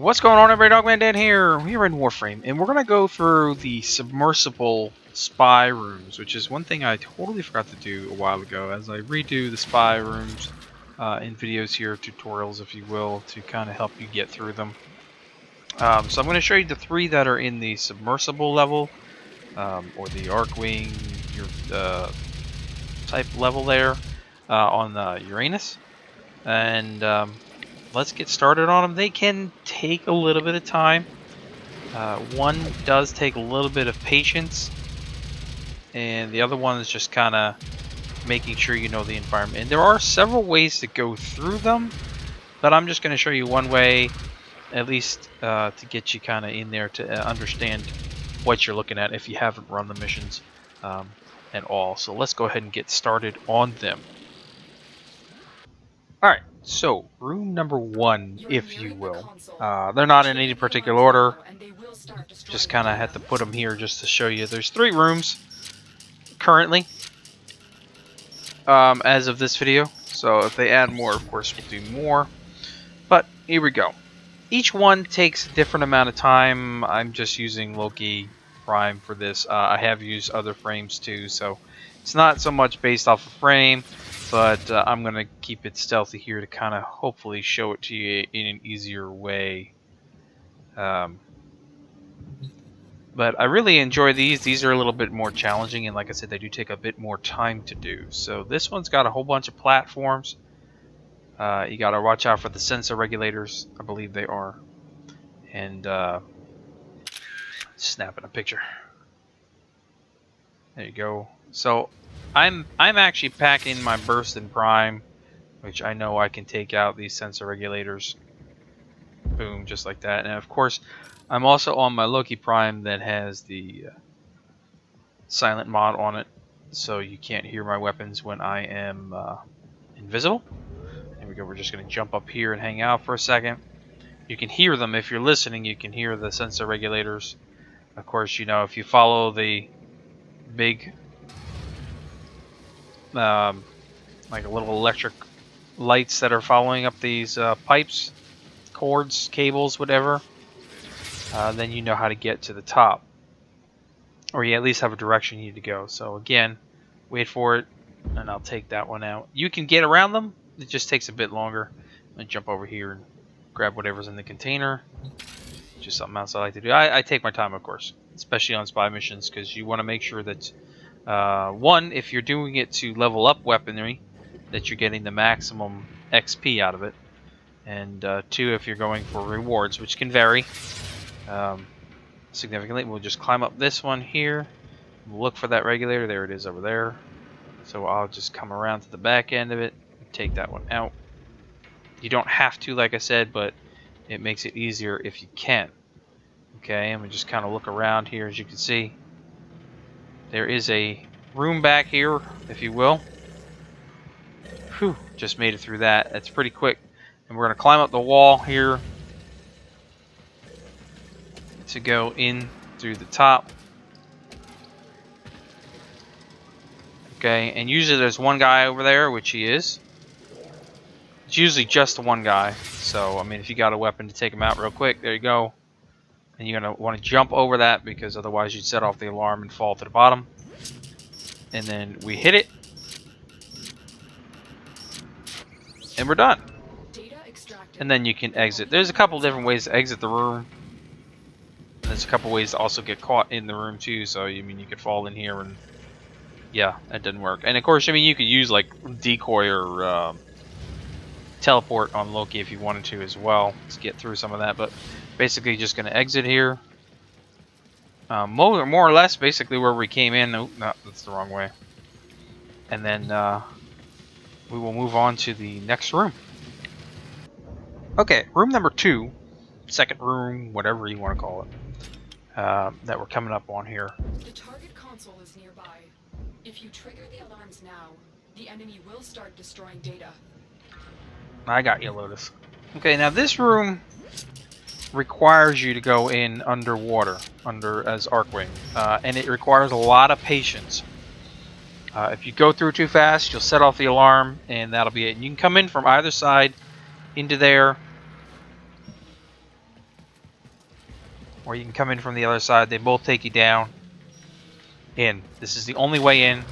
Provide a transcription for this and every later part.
What's going on, everybody? Dogman Dan here. We're in Warframe, and we're going to go through the Submersible spy rooms, which is one thing I totally forgot to do a while ago, as I redo the spy rooms in videos here, tutorials, if you will, to kind of help you get through them. So I'm going to show you the three that are in the Submersible level, or the Arcwing type level there on Uranus. And let's get started on them. They can take a little bit of time. One does take a little bit of patience, and the other one is just kind of making sure you know the environment. And there are several ways to go through them, but I'm just going to show you one way, at least to get you kind of in there to understand what you're looking at if you haven't run the missions at all. So let's go ahead and get started on them. Alright, so room number one, if you will. They're not in any particular order. Just kind of had to put them here just to show you. There's three rooms currently as of this video. So if they add more, of course, we'll do more. But here we go. Each one takes a different amount of time. I'm just using Loki Prime for this. I have used other frames too, so it's not so much based off of frame. But I'm going to keep it stealthy here to kind of hopefully show it to you in an easier way. But I really enjoy these. These are a little bit more challenging, and like I said, they do take a bit more time to do. So this one's got a whole bunch of platforms. You got to watch out for the sensor regulators. I believe they are. And snapping a picture. There you go. So I'm actually packing my burst in prime, which I know I can take out these sensor regulators. Boom, just like that. And of course, I'm also on my Loki Prime that has the silent mod on it, so you can't hear my weapons when I am invisible. There we go. We're just going to jump up here and hang out for a second. You can hear them if you're listening. You can hear the sensor regulators. Of course, you know, if you follow the big like a little electric lights that are following up these pipes, cords, cables, whatever, then you know how to get to the top, or you at least have a direction you need to go. So again, wait for it, and I'll take that one out. You can get around them, it just takes a bit longer. I'm gonna jump over here and grab whatever's in the container. Just something else I like to do. I take my time, of course, especially on spy missions, because you want to make sure that one, if you're doing it to level up weaponry, that you're getting the maximum XP out of it, and two, if you're going for rewards, which can vary significantly. We'll just climb up this one here, we'll look for that regulator. There it is over there. So I'll just come around to the back end of it and take that one out. You don't have to, like I said, but it makes it easier if you can. Okay, and we just kind of look around here. As you can see, there is a room back here, if you will. Whew, just made it through that. That's pretty quick. And we're going to climb up the wall here to go in through the top. Okay, and usually there's one guy over there, which he is. It's usually just one guy. So, I mean, if you got a weapon to take him out real quick, there you go. And you're going to want to jump over that, because otherwise you'd set off the alarm and fall to the bottom. And then we hit it. And we're done. And then you can exit. There's a couple different ways to exit the room. There's a couple ways to also get caught in the room too. So, I mean, you could fall in here and... yeah, that didn't work. And of course, I mean, you could use like decoy or teleport on Loki if you wanted to as well to get through some of that. But basically, just going to exit here. More or less, basically where we came in. Oh, no, that's the wrong way. And then we will move on to the next room. Okay, room number 2, second room, whatever you want to call it, that we're coming up on here. The target console is nearby. If you trigger the alarms now, the enemy will start destroying data. I got you, Lotus. Okay, now this room requires you to go in underwater, as Arcwing, and it requires a lot of patience. If you go through too fast, you'll set off the alarm, and that'll be it. And you can come in from either side into there, or you can come in from the other side. They both take you down. In. This is the only way in.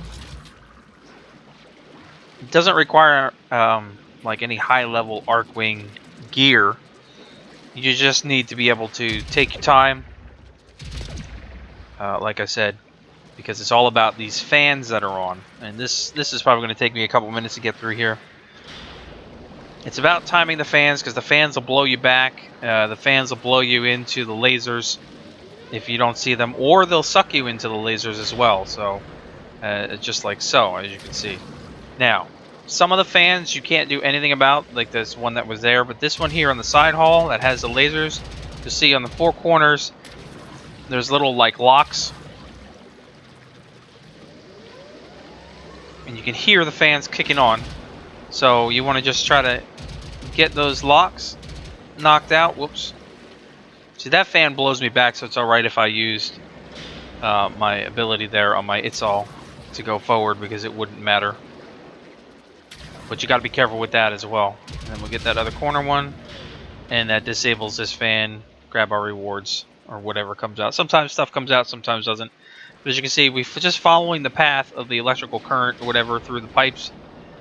It doesn't require like any high-level Arcwing gear. You just need to be able to take your time, like I said, because it's all about these fans that are on. And this is probably going to take me a couple minutes to get through here. It's about timing the fans, because the fans will blow you back. The fans will blow you into the lasers if you don't see them, or they'll suck you into the lasers as well. So, just like so, as you can see. Now, some of the fans you can't do anything about, like this one that was there, but this one here on the side hall that has the lasers, you'll see on the four corners, there's little like locks. And you can hear the fans kicking on. So you want to just try to get those locks knocked out. Whoops. See, that fan blows me back, so it's alright if I used my ability there on my It's All to go forward, because it wouldn't matter. But you got to be careful with that as well. And then we'll get that other corner one, and that disables this fan. Grab our rewards, or whatever comes out. Sometimes stuff comes out, sometimes doesn't. But as you can see, we're just following the path of the electrical current or whatever through the pipes.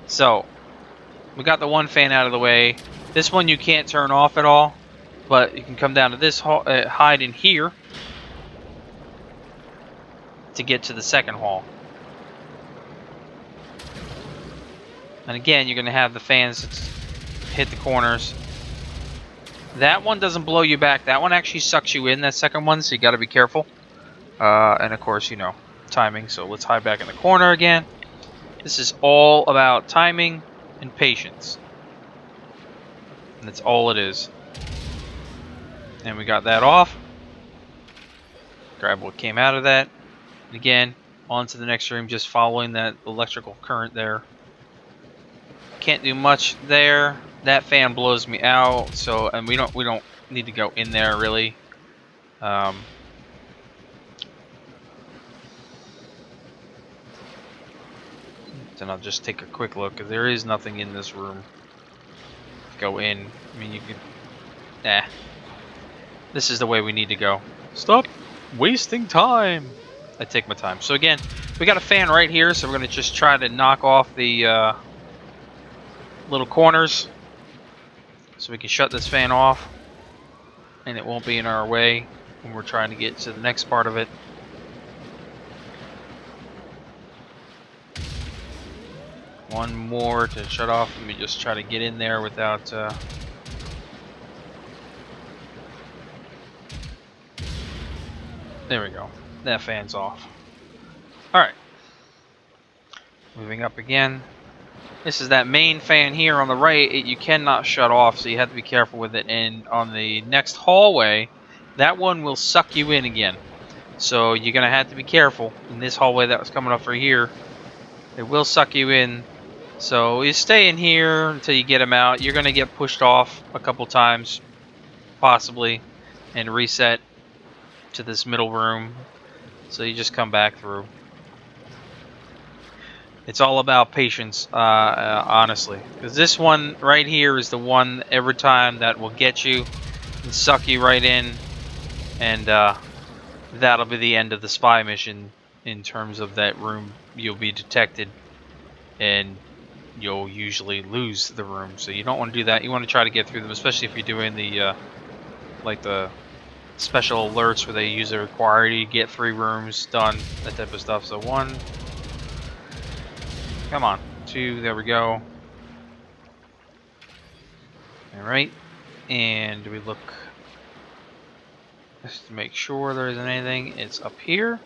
So, we got the one fan out of the way. This one you can't turn off at all, but you can come down to this hall, hide in here to get to the second hall. And again, you're going to have the fans hit the corners. That one doesn't blow you back. That one actually sucks you in, that second one, so you got to be careful. And of course, you know, timing. So let's hide back in the corner again. This is all about timing and patience. And that's all it is. And we got that off. Grab what came out of that. And again, on to the next room, just following that electrical current there. Can't do much there. That fan blows me out, so and we don't need to go in there really. Then I'll just take a quick look, because there is nothing in this room. Go in. I mean, you could. Nah. This is the way we need to go. Stop wasting time. I take my time. So again, we got a fan right here, so we're gonna just try to knock off the little corners, so we can shut this fan off, and it won't be in our way when we're trying to get to the next part of it. One more to shut off. Let me just try to get in there without there we go. That fan's off. Alright. Moving up again. This is that main fan here on the right. You cannot shut off, so you have to be careful with it. And on the next hallway, that one will suck you in again. So you're going to have to be careful. In this hallway that was coming up for here, it will suck you in. So you stay in here until you get them out. You're going to get pushed off a couple times, possibly, and reset to this middle room. So you just come back through. It's all about patience, honestly. Because this one right here is the one every time that will get you and suck you right in. And that'll be the end of the spy mission in terms of that room. You'll be detected and you'll usually lose the room. So you don't want to do that. You want to try to get through them, especially if you're doing the like the special alerts where they usually require you to get 3 rooms done, that type of stuff. So 1, come on, 2, there we go. Alright, and we look just to make sure there isn't anything. It's up here,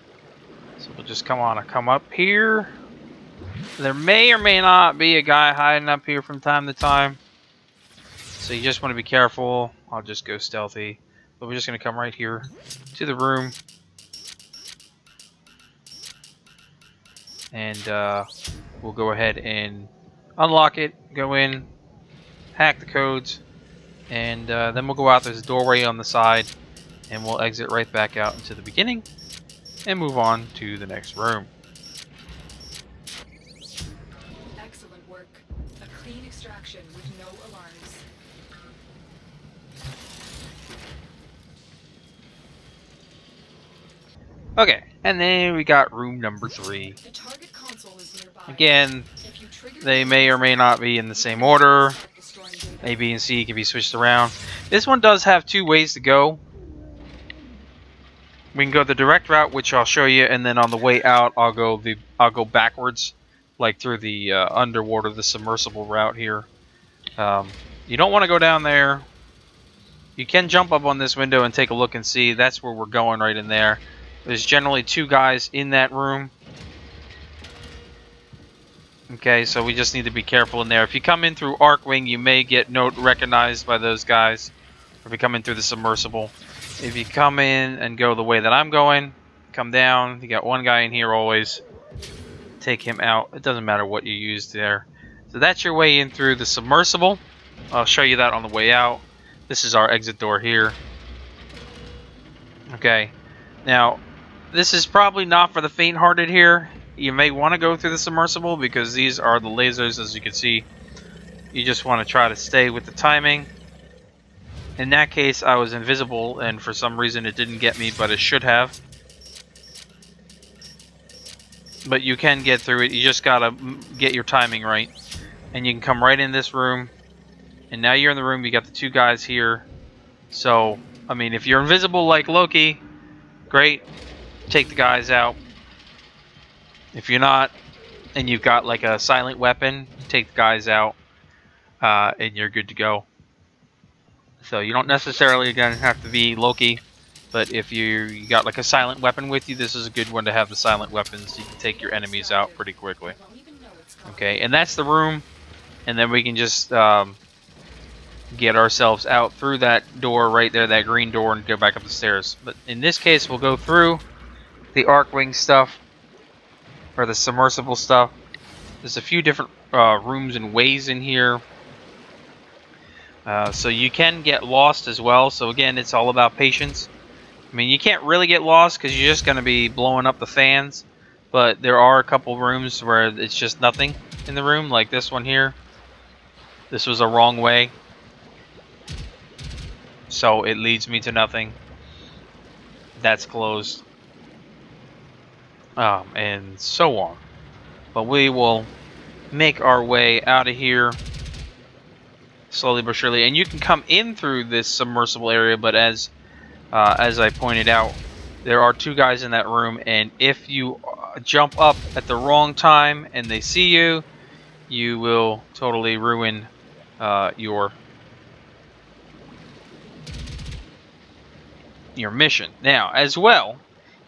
so we'll just come up here. There may or may not be a guy hiding up here from time to time, so you just want to be careful. I'll just go stealthy, but we're just going to come right here to the room, and we'll go ahead and unlock it, go in, hack the codes, and then we'll go out. There's a doorway on the side, and we'll exit right back out into the beginning and move on to the next room. Excellent work. A clean extraction with no alarms. Okay, and then we got room number 3. The target console is nearby. Again, If you trigger they the may or may not be in the same order. start destroying data. A, B, and C can be switched around. This one does have 2 ways to go. We can go the direct route, which I'll show you, and then on the way out, I'll go backwards, like through the underwater, the submersible route here. You don't want to go down there. You can jump up on this window and take a look and see. That's where we're going, right in there. There's generally 2 guys in that room. Okay, so we just need to be careful in there. If you come in through Arcwing, you may get recognized by those guys. Or if you come in through the submersible. If you come in and go the way that I'm going, come down. You got 1 guy in here always. Take him out. It doesn't matter what you use there. So that's your way in through the submersible. I'll show you that on the way out. This is our exit door here. Okay. Now, this is probably not for the faint-hearted here. You may want to go through the submersible because these are the lasers, as you can see. You just want to try to stay with the timing. In that case, I was invisible, and for some reason it didn't get me, but it should have. But you can get through it. You just gotta get your timing right. And you can come right in this room. And now you're in the room. You got the 2 guys here. So, I mean, if you're invisible like Loki, great. Take the guys out. If you're not, and you've got like a silent weapon, take the guys out, and you're good to go. So you don't necessarily gonna have to be Loki, but if you got like a silent weapon with you, this is a good one to have the silent weapons. You can take your enemies out pretty quickly. Okay, and that's the room, and then we can just get ourselves out through that door right there, that green door, and go back up the stairs. But in this case, we'll go through the Arcwing stuff, or the submersible stuff. There's a few different rooms and ways in here. So you can get lost as well. So again, it's all about patience. I mean, you can't really get lost because you're just going to be blowing up the fans. But there are a couple rooms where it's just nothing in the room, like this one here. This was a wrong way, so it leads me to nothing. That's closed. And so on. But we will make our way out of here slowly but surely. And you can come in through this submersible area, but as I pointed out, there are 2 guys in that room, and if you jump up at the wrong time and they see you, you will totally ruin your mission. Now, as well,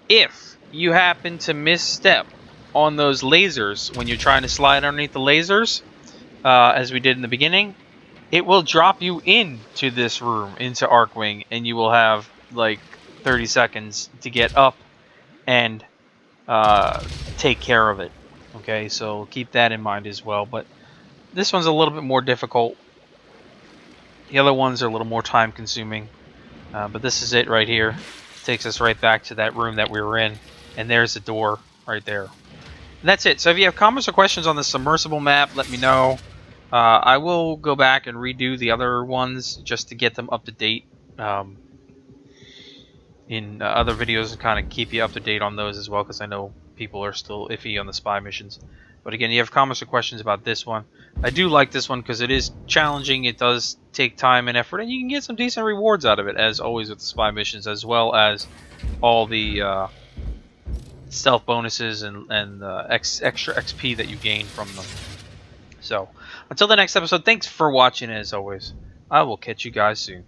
if you happen to misstep on those lasers when you're trying to slide underneath the lasers, as we did in the beginning, it will drop you into this room, into Arcwing, and you will have like 30 seconds to get up and take care of it. Okay, so keep that in mind as well. But this one's a little bit more difficult. The other ones are a little more time consuming. But this is it right here. Takes us right back to that room that we were in. And there's the door right there. And that's it. So if you have comments or questions on the submersible map, let me know. I will go back and redo the other ones just to get them up to date in other videos, and kind of keep you up to date on those as well, because I know people are still iffy on the spy missions. But again, you have comments or questions about this one. I do like this one because it is challenging. It does take time and effort, and you can get some decent rewards out of it, as always with the spy missions, as well as all the stealth bonuses and extra XP that you gain from them. So, until the next episode, thanks for watching, as always. I will catch you guys soon.